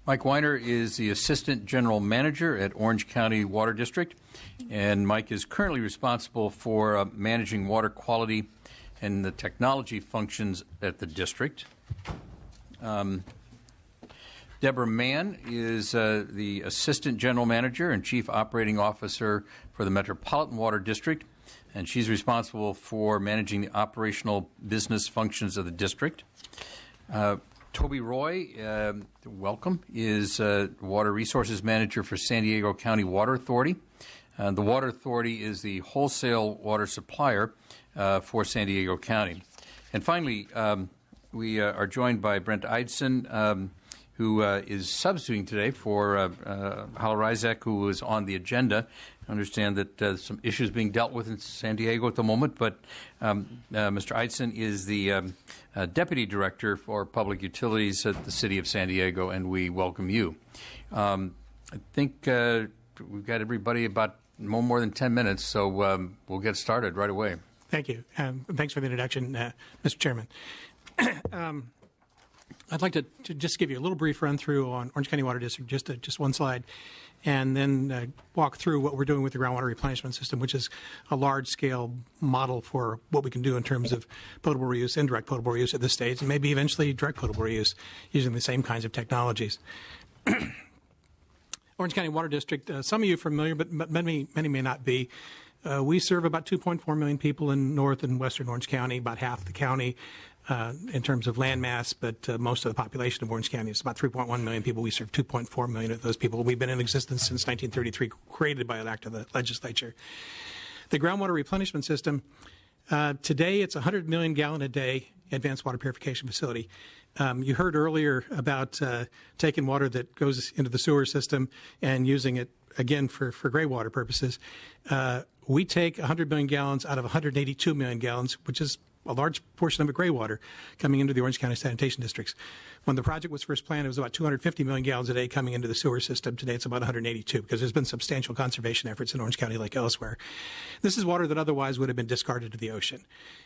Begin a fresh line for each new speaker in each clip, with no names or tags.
Mike Weiner is the Assistant General Manager at Orange County Water District, and Mike is currently responsible for managing water quality and the technology functions at the district. Deborah Mann is the Assistant General Manager and Chief Operating Officer for the Metropolitan Water District, and she's responsible for managing the operational business functions of the district. Toby Roy, welcome, is Water Resources Manager for San Diego County Water Authority. The Water Authority is the wholesale water supplier for San Diego County. And finally, we are joined by Brent Eidson, who is substituting today for Hala Rizek, who is on the agenda. I understand that some issues being dealt with in San Diego at the moment, but Mr. Eidson is the Deputy Director for Public Utilities at the City of San Diego, and we welcome you. I think we've got everybody about no more than 10 minutes, so we'll get started right away.
Thank you. Thanks for the introduction, Mr. Chairman. I'd like to just give you a little brief run through on Orange County Water District, just one slide, and then walk through what we're doing with the groundwater replenishment system, which is a large-scale model for what we can do in terms of potable reuse, indirect potable reuse at this stage, and maybe eventually direct potable reuse using the same kinds of technologies. Orange County Water District, some of you are familiar, but many may not be. We serve about 2.4 million people in north and western Orange County, about half the county in terms of land mass, but most of the population of Orange County is about 3.1 million people. We serve 2.4 million of those people. We've been in existence since 1933, created by an act of the legislature. The groundwater replenishment system, today it's a 100 million gallon a day advanced water purification facility. You heard earlier about taking water that goes into the sewer system and using it, again, for gray water purposes. We take 100 million gallons out of 182 million gallons, which is a large portion of it gray water coming into the Orange County sanitation districts. When the project was first planned, it was about 250 million gallons a day coming into the sewer system. Today, it's about 182 because there's been substantial conservation efforts in Orange County like elsewhere. This is water that otherwise would have been discarded to the ocean,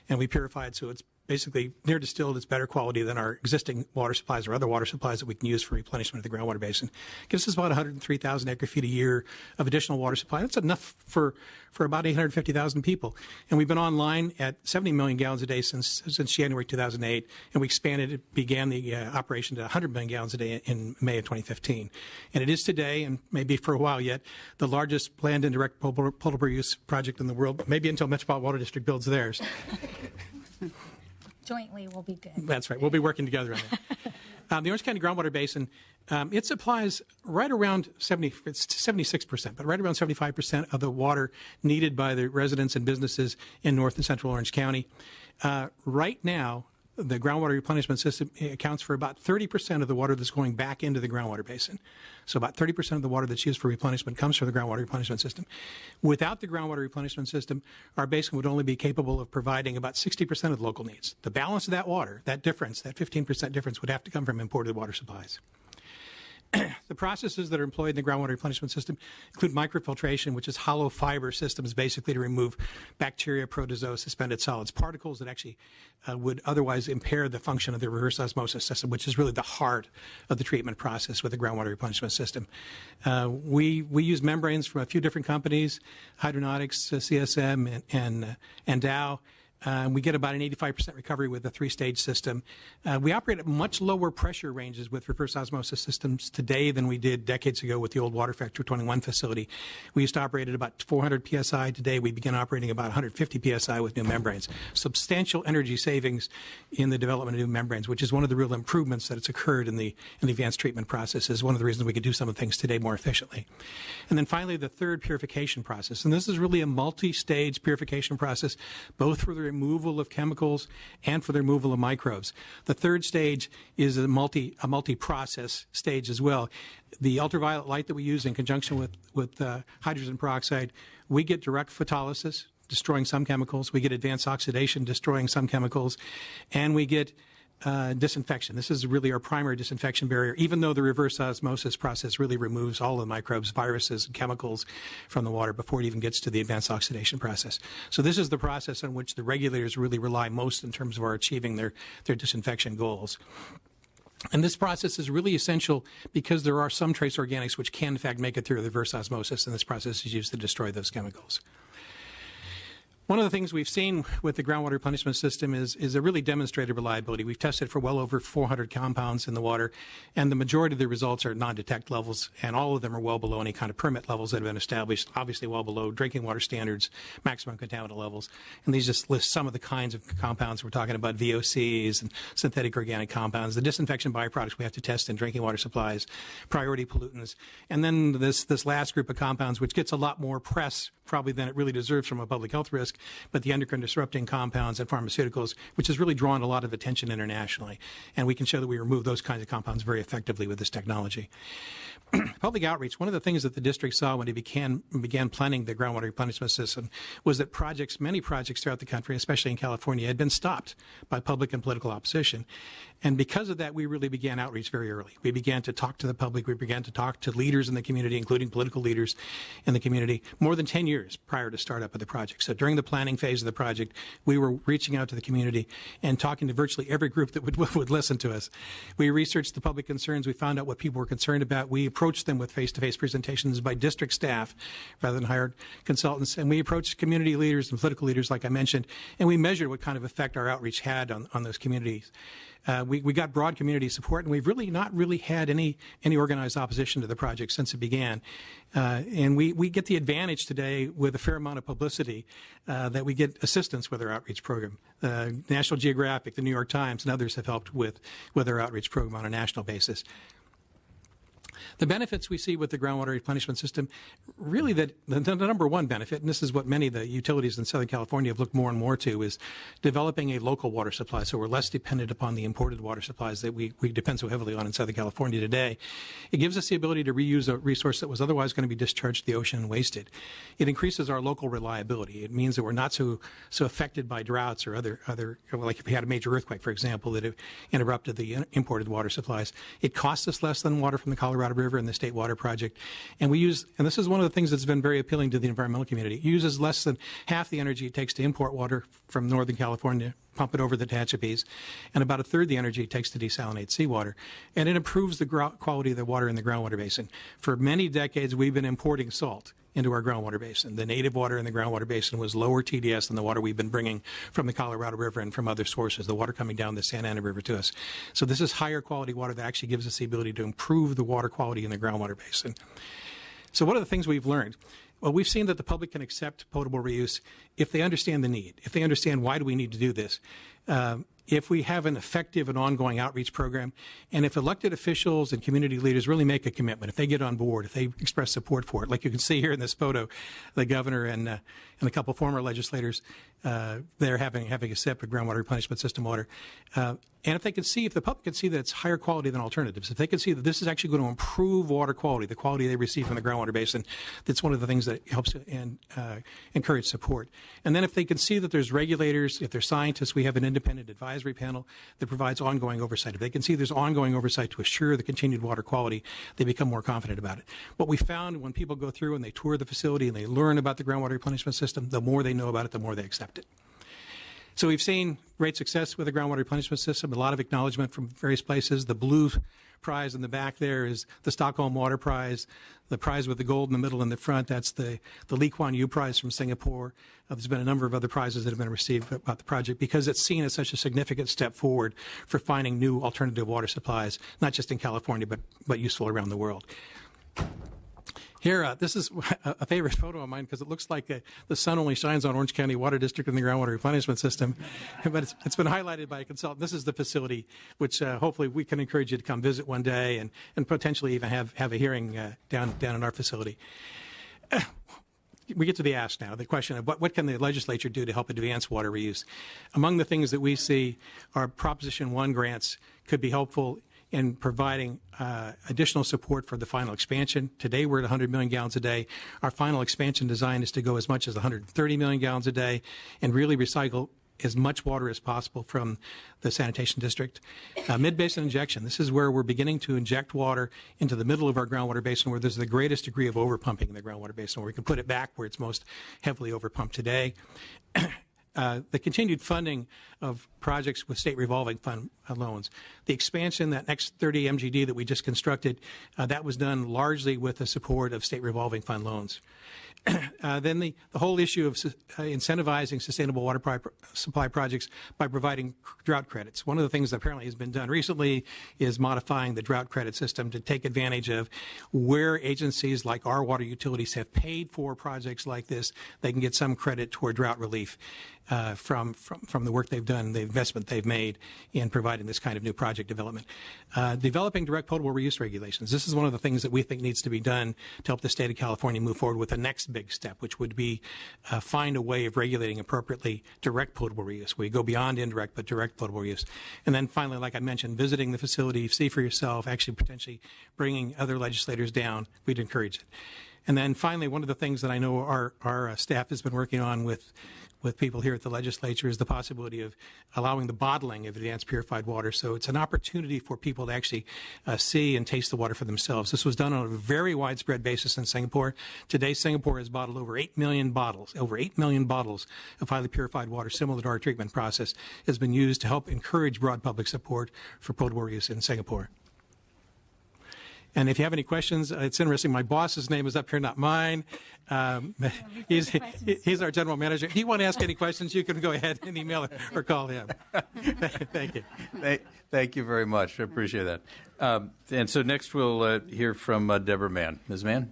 and we purify it so it's basically near distilled. It's better quality than our existing water supplies or other water supplies that we can use for replenishment of the groundwater basin. Gives us about 103,000 acre feet a year of additional water supply. That's enough for about 850,000 people. And we've been online at 70 million gallons a day since January 2008, and we began the operation to 100 million gallons a day in May of 2015. And it is today, and maybe for a while yet, the largest planned indirect potable use project in the world, maybe until Metropolitan Water District builds theirs.
Jointly, we'll be good.
That's right. We'll be working together on that. The Orange County Groundwater Basin, it supplies right around 76%, but right around 75% of the water needed by the residents and businesses in North and Central Orange County. Right now, the groundwater replenishment system accounts for about 30% of the water that's going back into the groundwater basin. So about 30% of the water that's used for replenishment comes from the groundwater replenishment system. Without the groundwater replenishment system, our basin would only be capable of providing about 60% of the local needs. The balance of that water, that difference, that 15% difference, would have to come from imported water supplies. The processes that are employed in the groundwater replenishment system include microfiltration, which is hollow fiber systems basically to remove bacteria, protozoa, suspended solids, particles that actually would otherwise impair the function of the reverse osmosis system, which is really the heart of the treatment process with the groundwater replenishment system. We use membranes from a few different companies, Hydronautics, CSM, and Dow. We get about an 85% recovery with a three-stage system. We operate at much lower pressure ranges with reverse osmosis systems today than we did decades ago with the old Water Factor 21 facility. We used to operate at about 400 psi. Today we begin operating about 150 psi with new membranes. Substantial energy savings in the development of new membranes, which is one of the real improvements that has occurred in the advanced treatment process, is one of the reasons we can do some of the things today more efficiently. And then finally, the third purification process. And this is really a multi-stage purification process, both for the removal of chemicals and for the removal of microbes. The third stage is a multi-process stage as well. The ultraviolet light that we use in conjunction with hydrogen peroxide, we get direct photolysis, destroying some chemicals. We get advanced oxidation, destroying some chemicals. And we get disinfection. This is really our primary disinfection barrier, even though the reverse osmosis process really removes all the microbes, viruses, and chemicals from the water before it even gets to the advanced oxidation process. So this is the process on which the regulators really rely most in terms of our achieving their disinfection goals. And this process is really essential because there are some trace organics which can, in fact, make it through reverse osmosis, and this process is used to destroy those chemicals. One of the things we've seen with the groundwater replenishment system is a really demonstrated reliability. We've tested for well over 400 compounds in the water, and the majority of the results are non-detect levels, and all of them are well below any kind of permit levels that have been established, obviously well below drinking water standards, maximum contaminant levels. And these just list some of the kinds of compounds. We're talking about VOCs and synthetic organic compounds, the disinfection byproducts we have to test in drinking water supplies, priority pollutants, and then this last group of compounds, which gets a lot more press probably than it really deserves from a public health risk, but the endocrine disrupting compounds and pharmaceuticals, which has really drawn a lot of attention internationally. And we can show that we remove those kinds of compounds very effectively with this technology. Public outreach, one of the things that the district saw when it began planning the groundwater replenishment system was that many projects throughout the country, especially in California, had been stopped by public and political opposition. And because of that, we really began outreach very early. We began to talk to the public. We began to talk to leaders in the community, including political leaders in the community, more than 10 years prior to startup of the project. So during the planning phase of the project, we were reaching out to the community and talking to virtually every group that would listen to us. We researched the public concerns. We found out what people were concerned about. We approached them with face-to-face presentations by district staff rather than hired consultants. And we approached community leaders and political leaders, like I mentioned, and we measured what kind of effect our outreach had on those communities. We got broad community support, and we've really not had any organized opposition to the project since it began. And we get the advantage today with a fair amount of publicity that we get assistance with our outreach program. National Geographic, the New York Times, and others have helped with our outreach program on a national basis. The benefits we see with the groundwater replenishment system, really the number one benefit, and this is what many of the utilities in Southern California have looked more and more to, is developing a local water supply. So we're less dependent upon the imported water supplies that we depend so heavily on in Southern California today. It gives us the ability to reuse a resource that was otherwise going to be discharged to the ocean and wasted. It increases our local reliability. It means that we're not so affected by droughts or other, like if we had a major earthquake, for example, that interrupted the imported water supplies. It costs us less than water from the Colorado River and the State Water Project. And and this is one of the things that's been very appealing to the environmental community. It uses less than half the energy it takes to import water from Northern California, pump it over the Tehachapi's, and about a third the energy it takes to desalinate seawater. And it improves the quality of the water in the groundwater basin. For many decades, we've been importing salt into our groundwater basin. The native water in the groundwater basin was lower TDS than the water we've been bringing from the Colorado River and from other sources, the water coming down the Santa Ana River to us. So this is higher quality water that actually gives us the ability to improve the water quality in the groundwater basin. So what are the things we've learned? Well, we've seen that the public can accept potable reuse if they understand the need, if they understand why do we need to do this. If we have an effective and ongoing outreach program, and if elected officials and community leaders really make a commitment, if they get on board, if they express support for it, like you can see here in this photo, the governor and a couple of former legislators, they're having a sip of groundwater replenishment system water. And if the public can see that it's higher quality than alternatives, if they can see that this is actually going to improve water quality, the quality they receive from the groundwater basin, that's one of the things that helps encourage support. And then if they can see that there's regulators, if there's scientists, we have an independent advisory panel that provides ongoing oversight. If they can see there's ongoing oversight to assure the continued water quality, they become more confident about it. What we found when people go through and they tour the facility and they learn about the groundwater replenishment system, the more they know about it, the more they accept it. So we've seen great success with the groundwater replenishment system, a lot of acknowledgement from various places. The blue prize in the back there is the Stockholm Water Prize. The prize with the gold in the middle and the front, that's the Lee Kuan Yew Prize from Singapore. There's been a number of other prizes that have been received about the project because it's seen as such a significant step forward for finding new alternative water supplies, not just in California, but useful around the world. Here, this is a favorite photo of mine because it looks like the sun only shines on Orange County Water District and the groundwater replenishment system. But it's been highlighted by a consultant. This is the facility, which hopefully we can encourage you to come visit one day and potentially even have a hearing down in our facility. We get to the ask now, the question of what can the legislature do to help advance water reuse? Among the things that we see are Proposition 1 grants could be helpful in providing additional support for the final expansion. Today we're at 100 million gallons a day. Our final expansion design is to go as much as 130 million gallons a day and really recycle as much water as possible from the sanitation district. Mid-basin injection. This is where we're beginning to inject water into the middle of our groundwater basin where there's the greatest degree of overpumping in the groundwater basin, where we can put it back where it's most heavily overpumped today. The continued funding of projects with state revolving fund loans. The expansion, that next 30 MGD that we just constructed, that was done largely with the support of state revolving fund loans. Then the whole issue of incentivizing sustainable water supply projects by providing drought credits. One of the things that apparently has been done recently is modifying the drought credit system to take advantage of where agencies like our water utilities have paid for projects like this. They can get some credit toward drought relief from the work they've done, the investment they've made in providing this kind of new project development. Developing direct potable reuse regulations. This is one of the things that we think needs to be done to help the state of California move forward with the next big step, which would be find a way of regulating appropriately direct potable reuse. We go beyond indirect, but direct potable reuse. And then finally, like I mentioned, visiting the facility, see for yourself, actually potentially bringing other legislators down. We'd encourage it. And then finally, one of the things that I know our staff has been working on with people here at the legislature is the possibility of allowing the bottling of advanced purified water. So it's an opportunity for people to actually see and taste the water for themselves. This was done on a very widespread basis in Singapore. Today, Singapore has bottled over 8 million bottles of highly purified water, similar to our treatment process, has been used to help encourage broad public support for potable reuse in Singapore. And if you have any questions, it's interesting. My boss's name is up here, not mine. He's our general manager. If you want to ask any questions, you can go ahead and email or call him. Thank you.
Thank you very much. I appreciate that. And so next we'll hear from Deborah Mann. Ms. Mann?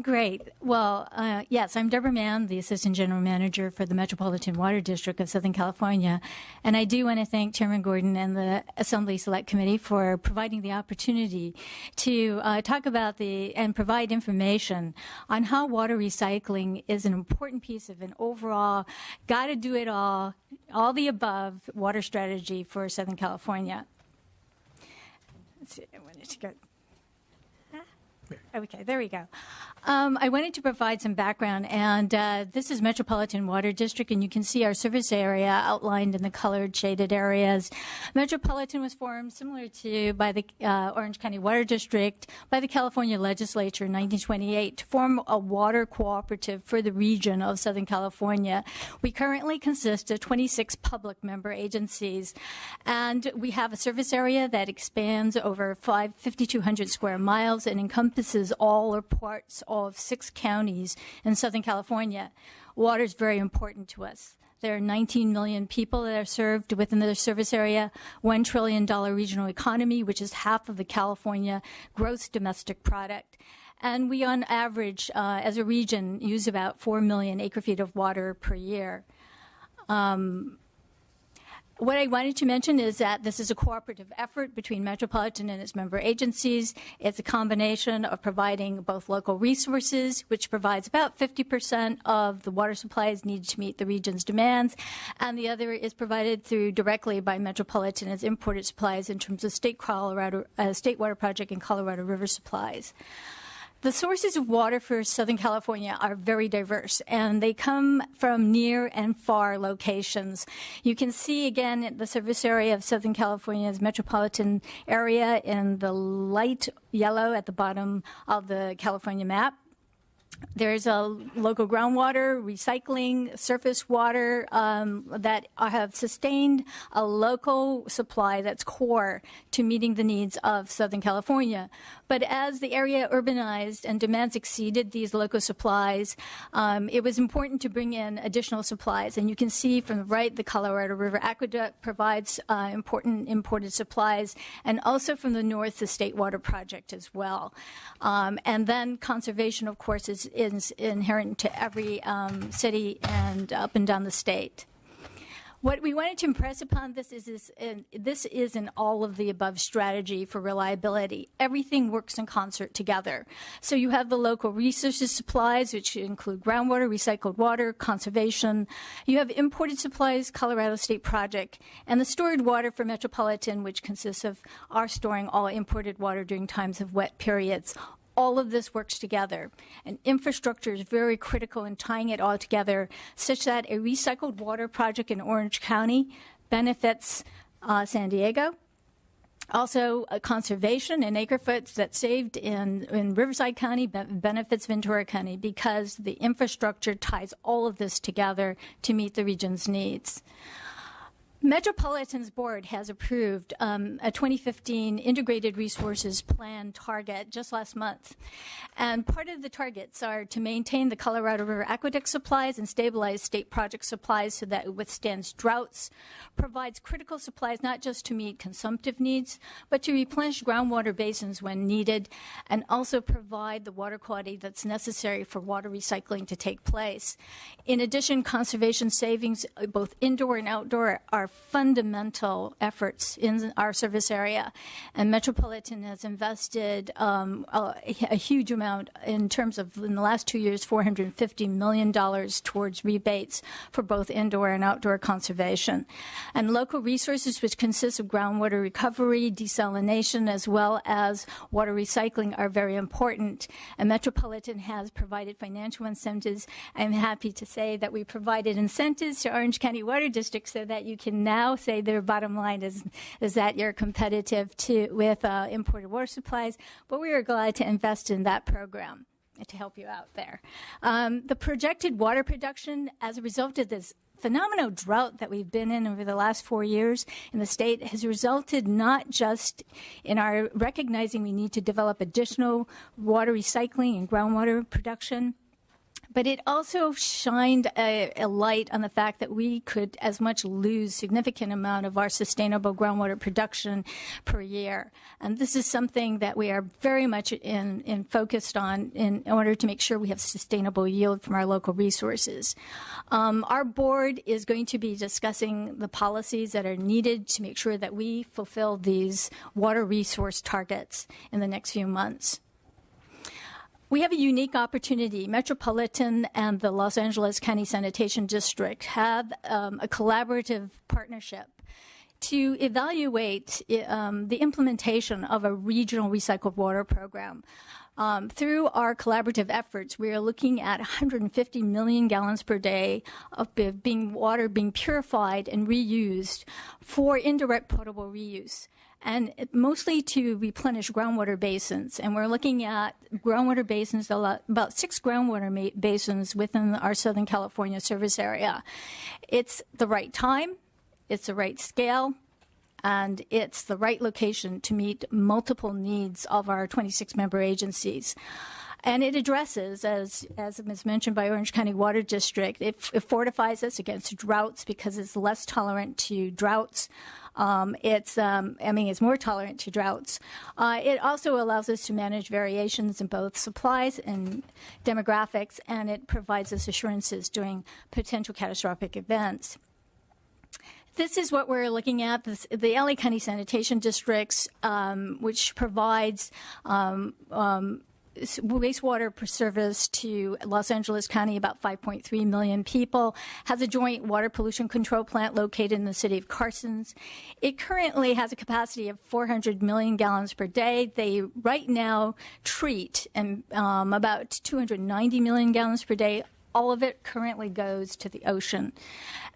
Great. Well, yes, I'm Deborah Mann, the Assistant General Manager for the Metropolitan Water District of Southern California. And I do want to thank Chairman Gordon and the Assembly Select Committee for providing the opportunity to talk about and provide information on how water recycling is an important piece of an overall, got to do it all the above water strategy for Southern California. Let's see, I wanted to go. Okay, there we go. I wanted to provide some background, and this is Metropolitan Water District, and you can see our service area outlined in the colored shaded areas. Metropolitan was formed similar to by the Orange County Water District by the California Legislature in 1928 to form a water cooperative for the region of Southern California. We currently consist of 26 public member agencies, and we have a service area that expands over 5,200 square miles and encompasses all or parts of 6 counties in Southern California. Water is very important to us. There are 19 million people that are served within the service area, $1 trillion regional economy, which is half of the California gross domestic product. And we, on average, as a region, use about 4 million acre-feet of water per year. What I wanted to mention is that this is a cooperative effort between Metropolitan and its member agencies. It's a combination of providing both local resources, which provides about 50% of the water supplies needed to meet the region's demands, and the other is provided through directly by Metropolitan as imported supplies in terms of state water project and Colorado River supplies. The sources of water for Southern California are very diverse, and they come from near and far locations. You can see, again, the service area of Southern California's metropolitan area in the light yellow at the bottom of the California map. There's a local groundwater, recycling, surface water that have sustained a local supply that's core to meeting the needs of Southern California. But as the area urbanized and demands exceeded these local supplies, it was important to bring in additional supplies. And you can see from the right, the Colorado River Aqueduct provides important imported supplies, and also from the north, the State Water Project as well. And then conservation, of course, is inherent to every city and up and down the state. What we wanted to impress upon this is an all-of-the-above strategy for reliability. Everything works in concert together. So you have the local resources supplies, which include groundwater, recycled water, conservation. You have imported supplies, Colorado State Project, and the stored water for Metropolitan, which consists of our storing all imported water during times of wet periods. All of this works together, and infrastructure is very critical in tying it all together, such that a recycled water project in Orange County benefits San Diego. Also, conservation and acre-foot that's saved in Riverside County benefits Ventura County, because the infrastructure ties all of this together to meet the region's needs. Metropolitan's board has approved a 2015 Integrated Resources Plan target just last month. And part of the targets are to maintain the Colorado River aqueduct supplies and stabilize state project supplies so that it withstands droughts, provides critical supplies not just to meet consumptive needs, but to replenish groundwater basins when needed, and also provide the water quality that's necessary for water recycling to take place. In addition, conservation savings, both indoor and outdoor, are fundamental efforts in our service area, and Metropolitan has invested a huge amount in terms of, in the last 2 years, $450 million towards rebates for both indoor and outdoor conservation. And local resources, which consist of groundwater recovery, desalination, as well as water recycling, are very important, and Metropolitan has provided financial incentives. I'm happy to say that we provided incentives to Orange County Water District so that you can now say their bottom line is that you're competitive with imported water supplies, but we are glad to invest in that program to help you out there. The projected water production as a result of this phenomenal drought that we've been in over the last 4 years in the state has resulted not just in our recognizing we need to develop additional water recycling and groundwater production, but it also shined a light on the fact that we could as much lose significant amount of our sustainable groundwater production per year. And this is something that we are very much focused on in order to make sure we have sustainable yield from our local resources. Our board is going to be discussing the policies that are needed to make sure that we fulfill these water resource targets in the next few months. We have a unique opportunity. Metropolitan and the Los Angeles County Sanitation District have a collaborative partnership to evaluate the implementation of a regional recycled water program. Through our collaborative efforts, we are looking at 150 million gallons per day of water being purified and reused for indirect potable reuse, and mostly to replenish groundwater basins. And we're looking at groundwater basins, about 6 groundwater basins within our Southern California service area. It's the right time, it's the right scale, and it's the right location to meet multiple needs of our 26-member agencies. And it addresses, as was mentioned by Orange County Water District, it fortifies us against droughts because it's less tolerant to droughts. It's more tolerant to droughts. It also allows us to manage variations in both supplies and demographics, and it provides us assurances during potential catastrophic events. This is what we're looking at, the LA County Sanitation Districts, which provides wastewater service to Los Angeles County, about 5.3 million people, has a joint water pollution control plant located in the city of Carson. It currently has a capacity of 400 million gallons per day. They right now treat about 290 million gallons per day. All of it currently goes to the ocean.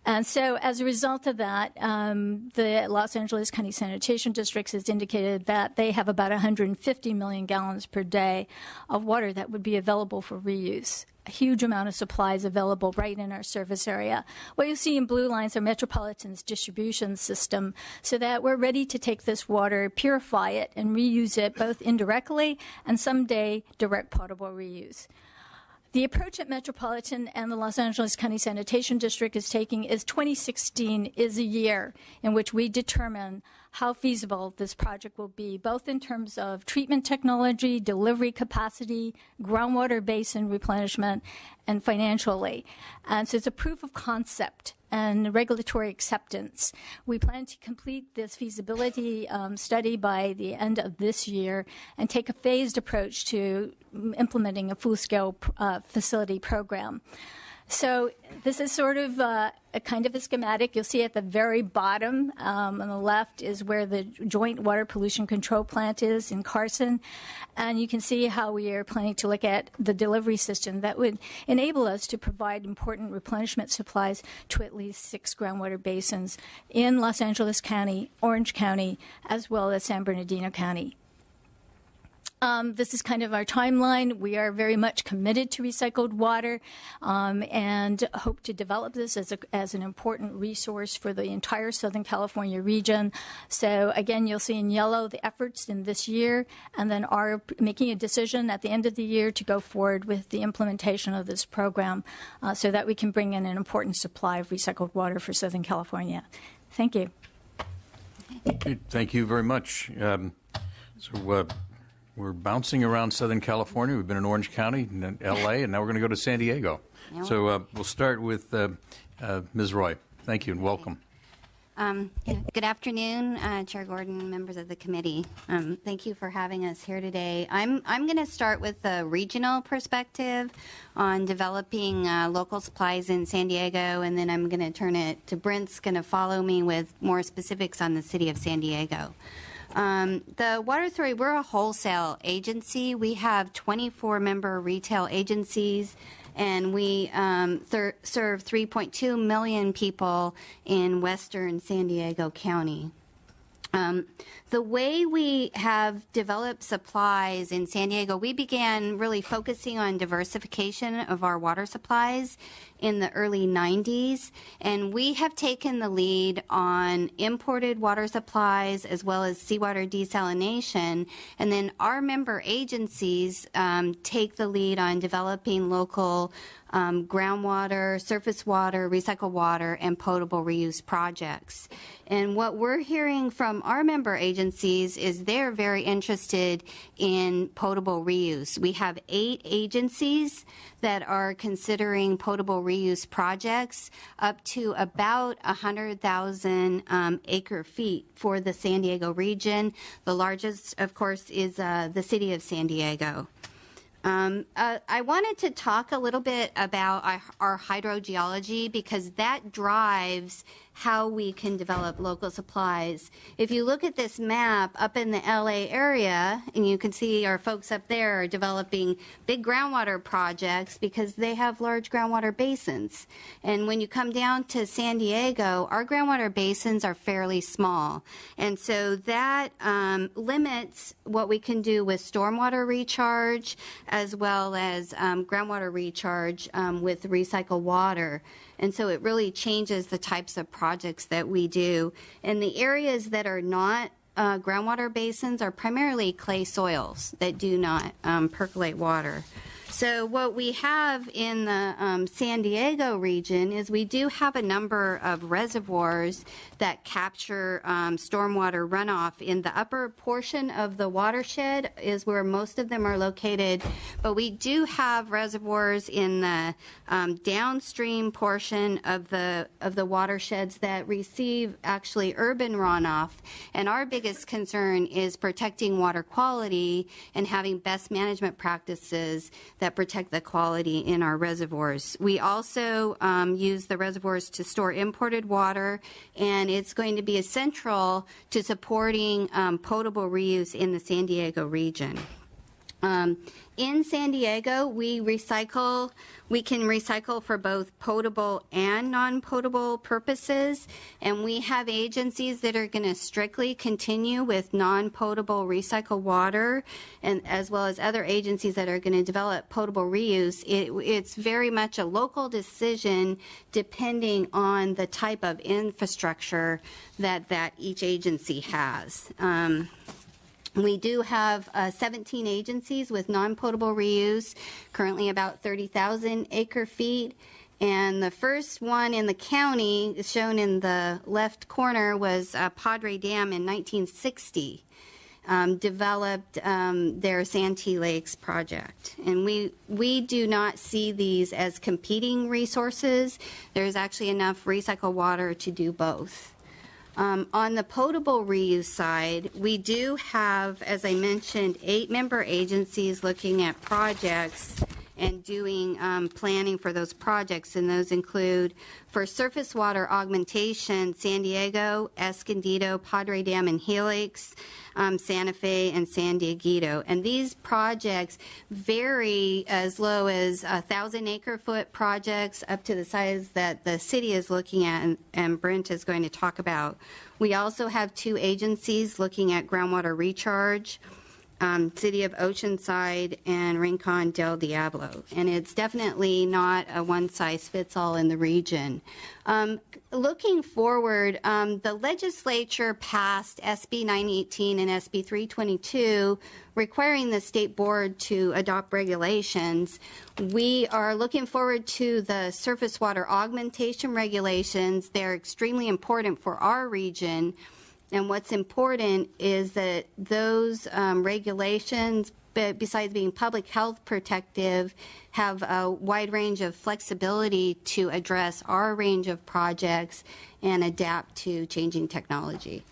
And so as a result of that, the Los Angeles County Sanitation District has indicated that they have about 150 million gallons per day of water that would be available for reuse. A huge amount of supplies available right in our service area. What you see in blue lines are Metropolitan's distribution system, so that we're ready to take this water, purify it, and reuse it both indirectly and someday direct potable reuse. The approach that Metropolitan and the Los Angeles County Sanitation District is taking is 2016 is a year in which we determine how feasible this project will be, both in terms of treatment technology, delivery capacity, groundwater basin replenishment, and financially. And so it's a proof of concept and regulatory acceptance. We plan to complete this feasibility study by the end of this year and take a phased approach to implementing a full-scale facility program. So this is sort of a kind of a schematic. You'll see at the very bottom on the left is where the joint water pollution control plant is in Carson. And you can see how we are planning to look at the delivery system that would enable us to provide important replenishment supplies to at least 6 groundwater basins in Los Angeles County, Orange County, as well as San Bernardino County. This is kind of our timeline. We are very much committed to recycled water and hope to develop this as an important resource for the entire Southern California region. So again, you'll see in yellow the efforts in this year, and then are making a decision at the end of the year to go forward with the implementation of this program so that we can bring in an important supply of recycled water for Southern California. Thank you.
Okay, thank you very much. We're bouncing around Southern California. We've been in Orange County, and then L.A., and now we're going to go to San Diego.
Yeah.
So we'll start with Ms. Roy. Thank you and welcome.
Good afternoon, Chair Gordon, members of the committee. Thank you for having us here today. I'm going to start with a regional perspective on developing local supplies in San Diego, and then I'm going to turn it to Brent's going to follow me with more specifics on the city of San Diego. The Water Authority, we're a wholesale agency. We have 24 member retail agencies, and we serve 3.2 million people in western San Diego County. The way we have developed supplies in San Diego, we began really focusing on diversification of our water supplies in the early 90s, and we have taken the lead on imported water supplies as well as seawater desalination, and then our member agencies take the lead on developing local groundwater, surface water, recycled water, and potable reuse projects. And what we're hearing from our member agencies is they're very interested in potable reuse. We have 8 agencies that are considering potable reuse projects up to about 100,000 acre feet for the San Diego region. The largest, of course, is the city of San Diego. I wanted to talk a little bit about our hydrogeology because that drives how we can develop local supplies. If you look at this map up in the LA area, and you can see our folks up there are developing big groundwater projects because they have large groundwater basins. And when you come down to San Diego, our groundwater basins are fairly small. And so that limits what we can do with stormwater recharge as well as groundwater recharge with recycled water. And so it really changes the types of projects that we do. And the areas that are not groundwater basins are primarily clay soils that do not percolate water. So what we have in the San Diego region is we do have a number of reservoirs that capture stormwater runoff. In the upper portion of the watershed is where most of them are located, but we do have reservoirs in the downstream portion of the watersheds that receive actually urban runoff. And our biggest concern is protecting water quality and having best management practices that protect the quality in our reservoirs. We also use the reservoirs to store imported water, and it's going to be essential to supporting potable reuse in the San Diego region. In San Diego, we can recycle for both potable and non-potable purposes, and we have agencies that are going to strictly continue with non-potable recycled water, and as well as other agencies that are going to develop potable reuse. It's very much a local decision depending on the type of infrastructure that each agency has. We do have 17 agencies with non-potable reuse, currently about 30,000 acre feet. And the first one in the county, shown in the left corner, was Padre Dam in 1960. Developed their Santee Lakes project. And we do not see these as competing resources. There's actually enough recycled water to do both. On the potable reuse side, we do have, as I mentioned, 8 member agencies looking at projects and doing planning for those projects, and those include for surface water augmentation, San Diego, Escondido, Padre Dam and Helix, Santa Fe, and San Dieguito. And these projects vary as low as 1,000 acre foot projects up to the size that the city is looking at, and Brent is going to talk about. We also have 2 agencies looking at groundwater recharge. City of Oceanside, and Rincon del Diablo. And it's definitely not a one-size-fits-all in the region. Looking forward, the legislature passed SB 918 and SB 322 requiring the state board to adopt regulations. We are looking forward to the surface water augmentation regulations. They're extremely important for our region. And what's important is that those regulations, besides being public health protective, have a wide range of flexibility to address our range of projects and adapt to changing technology.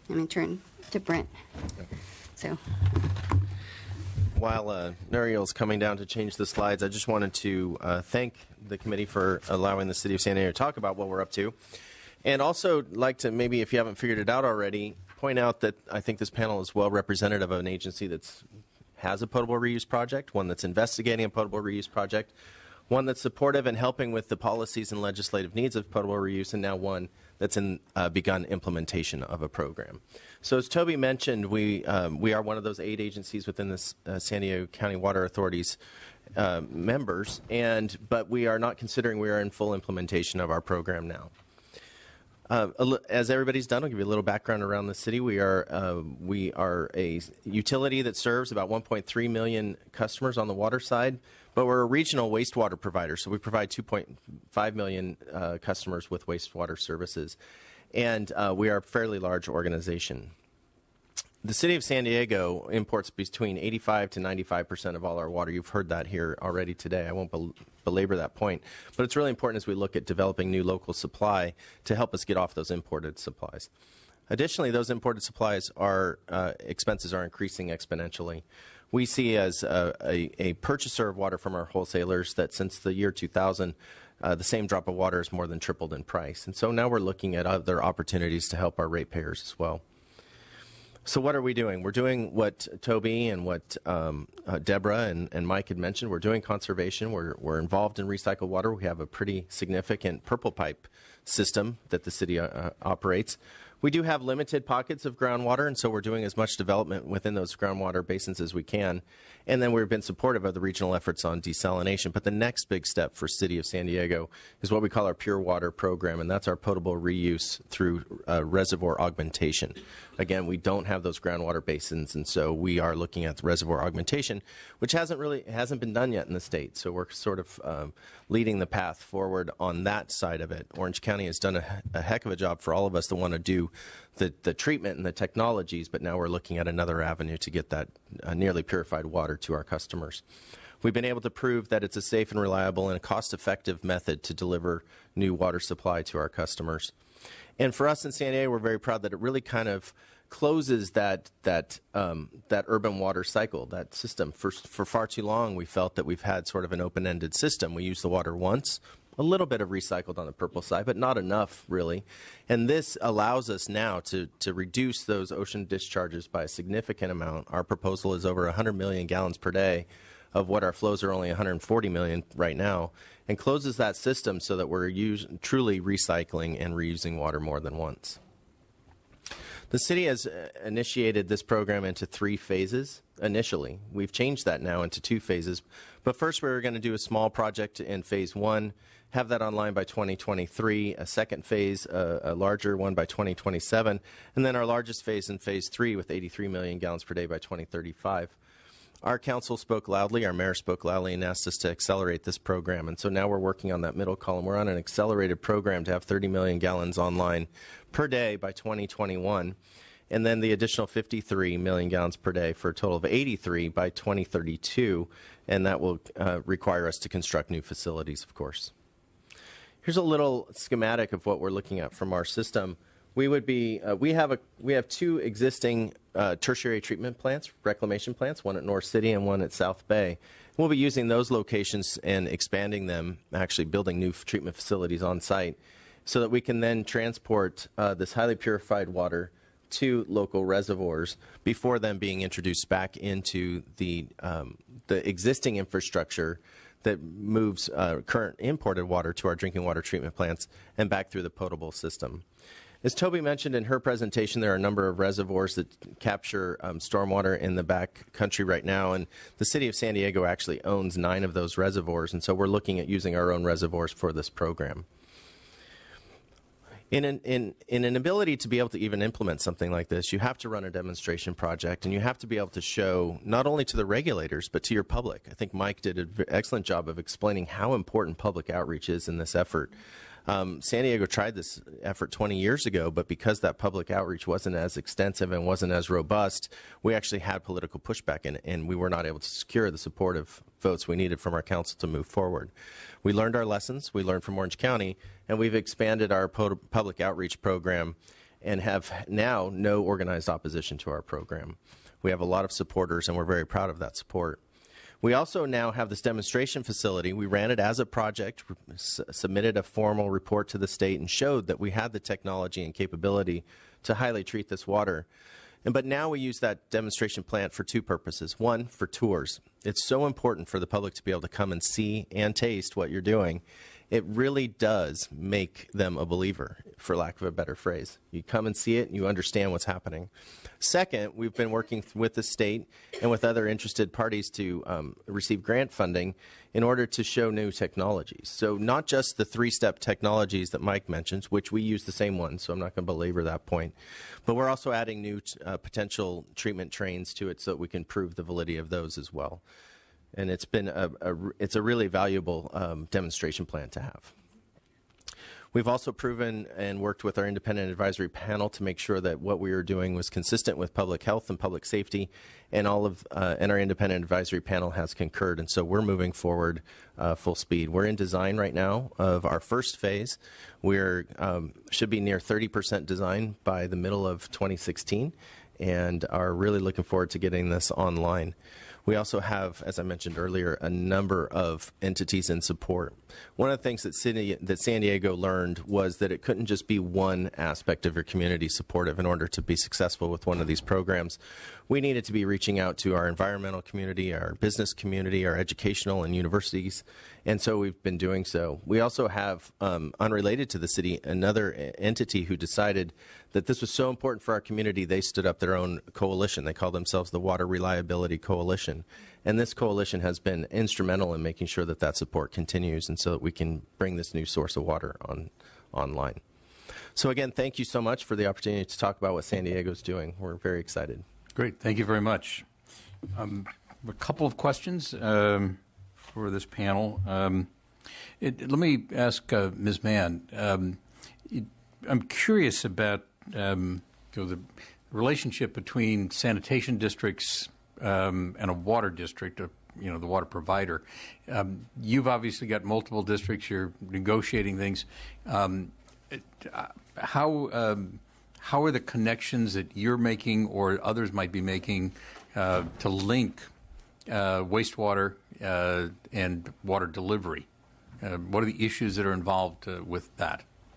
I'm going to turn to Brent. So,
while Nuriel's coming down to change the slides, I just wanted to thank the committee for allowing the City of San Diego to talk about what we're up to. And also like to, maybe if you haven't figured it out already, point out that I think this panel is well representative of an agency that has a potable reuse project, one that's investigating a potable reuse project, one that's supportive and helping with the policies and legislative needs of potable reuse, and now one that's begun implementation of a program. So as Toby mentioned, we are one of those 8 agencies within the San Diego County Water Authority's members, but we are not considering we are in full implementation of our program now. As everybody's done, I'll give you a little background around the city. We are a utility that serves about 1.3 million customers on the water side, but we're a regional wastewater provider, so we provide 2.5 million customers with wastewater services, and we are a fairly large organization. The City of San Diego imports between 85 to 95% of all our water. You've heard that here already today. I won't belabor that point, but it's really important as we look at developing new local supply to help us get off those imported supplies. Additionally, those imported supplies expenses are increasing exponentially. We see as a purchaser of water from our wholesalers that since the year 2000, the same drop of water has more than tripled in price. And so now we're looking at other opportunities to help our ratepayers as well. So what are we doing? We're doing what Toby and what Deborah and Mike had mentioned. We're doing conservation. We're involved in recycled water. We have a pretty significant purple pipe system that the city operates. We do have limited pockets of groundwater, and so we're doing as much development within those groundwater basins as we can. And then we've been supportive of the regional efforts on desalination. But the next big step for City of San Diego is what we call our Pure Water program, and that's our potable reuse through reservoir augmentation. Again, we don't have those groundwater basins, and so we are looking at the reservoir augmentation, which hasn't been done yet in the state. So we're sort of leading the path forward on that side of it. Orange County has done a heck of a job for all of us that want to do the treatment and the technologies, but now we're looking at another avenue to get that nearly purified water to our customers. We've been able to prove that it's a safe and reliable and a cost-effective method to deliver new water supply to our customers. And for us in San Diego, we're very proud that it really kind of closes that urban water cycle, that system. For far too long, we felt that we've had sort of an open-ended system. We use the water once, a little bit of recycled on the purple side, but not enough, really. And this allows us now to reduce those ocean discharges by a significant amount. Our proposal is over 100 million gallons per day of what our flows are only 140 million right now, and closes that system so that we're truly recycling and reusing water more than once. The city has initiated this program into 3 phases initially. We've changed that now into 2 phases. But first, we were going to do a small project in phase 1, have that online by 2023, a second phase, a larger one by 2027, and then our largest phase in phase 3 with 83 million gallons per day by 2035. Our council spoke loudly, our mayor spoke loudly and asked us to accelerate this program. And so now we're working on that middle column. We're on an accelerated program to have 30 million gallons online per day by 2021, and then the additional 53 million gallons per day for a total of 83 by 2032, and that will require us to construct new facilities, of course. Here's a little schematic of what we're looking at from our system. We have 2 existing tertiary treatment plants, reclamation plants, one at North City and one at South Bay. We'll be using those locations and expanding them, actually building new treatment facilities on site, so that we can then transport this highly purified water to local reservoirs before then being introduced back into the existing infrastructure that moves current imported water to our drinking water treatment plants and back through the potable system. As Toby mentioned in her presentation, there are a number of reservoirs that capture stormwater in the back country right now, and the city of San Diego actually owns 9 of those reservoirs, and so we're looking at using our own reservoirs for this program. In an ability to be able to even implement something like this, you have to run a demonstration project, and you have to be able to show not only to the regulators, but to your public. I think Mike did an excellent job of explaining how important public outreach is in this effort. San Diego tried this effort 20 years ago, but because that public outreach wasn't as extensive and wasn't as robust, we actually had political pushback, and we were not able to secure the supportive votes we needed from our council to move forward. We learned our lessons. We learned from Orange County, and we've expanded our public outreach program and have now no organized opposition to our program. We have a lot of supporters, and we're very proud of that support. We also now have this demonstration facility. We ran it as a project, submitted a formal report to the state, and showed that we had the technology and capability to highly treat this water. But now we use that demonstration plant for 2 purposes. One, for tours. It's so important for the public to be able to come and see and taste what you're doing. It really does make them a believer, for lack of a better phrase. You come and see it, and you understand what's happening. Second, we've been working with the state and with other interested parties to receive grant funding in order to show new technologies. So not just the 3-step technologies that Mike mentioned, which we use the same one, so I'm not going to belabor that point, but we're also adding new potential treatment trains to it so that we can prove the validity of those as well. And it's been it's a really valuable demonstration plan to have. We've also proven and worked with our independent advisory panel to make sure that what we were doing was consistent with public health and public safety, and and our independent advisory panel has concurred, and so we're moving forward full speed. We're in design right now of our first phase. We're should be near 30% design by the middle of 2016, and are really looking forward to getting this online. We also have, as I mentioned earlier, a number of entities in support. One of the things that San Diego learned was that it couldn't just be one aspect of your community supportive in order to be successful with one of these programs. We needed to be reaching out to our environmental community, our business community, our educational and universities, and so we've been doing so. We also have, unrelated to the city, another entity who decided that this was so important for our community, they stood up their own coalition. They call themselves the Water Reliability Coalition. And this coalition has been instrumental in making sure that that support continues, and so that we can bring this new source of water online. So again, thank you so much for the opportunity to talk about what San Diego's doing. We're very excited.
Great. Thank you very much. A couple of questions for this panel. Let me ask Ms. Mann. I'm curious about the relationship between sanitation districts and a water district, the water provider. You've obviously got multiple districts. You're negotiating things. How are the connections that you're making or others might be making to link wastewater and water delivery? What are the issues that are involved with that?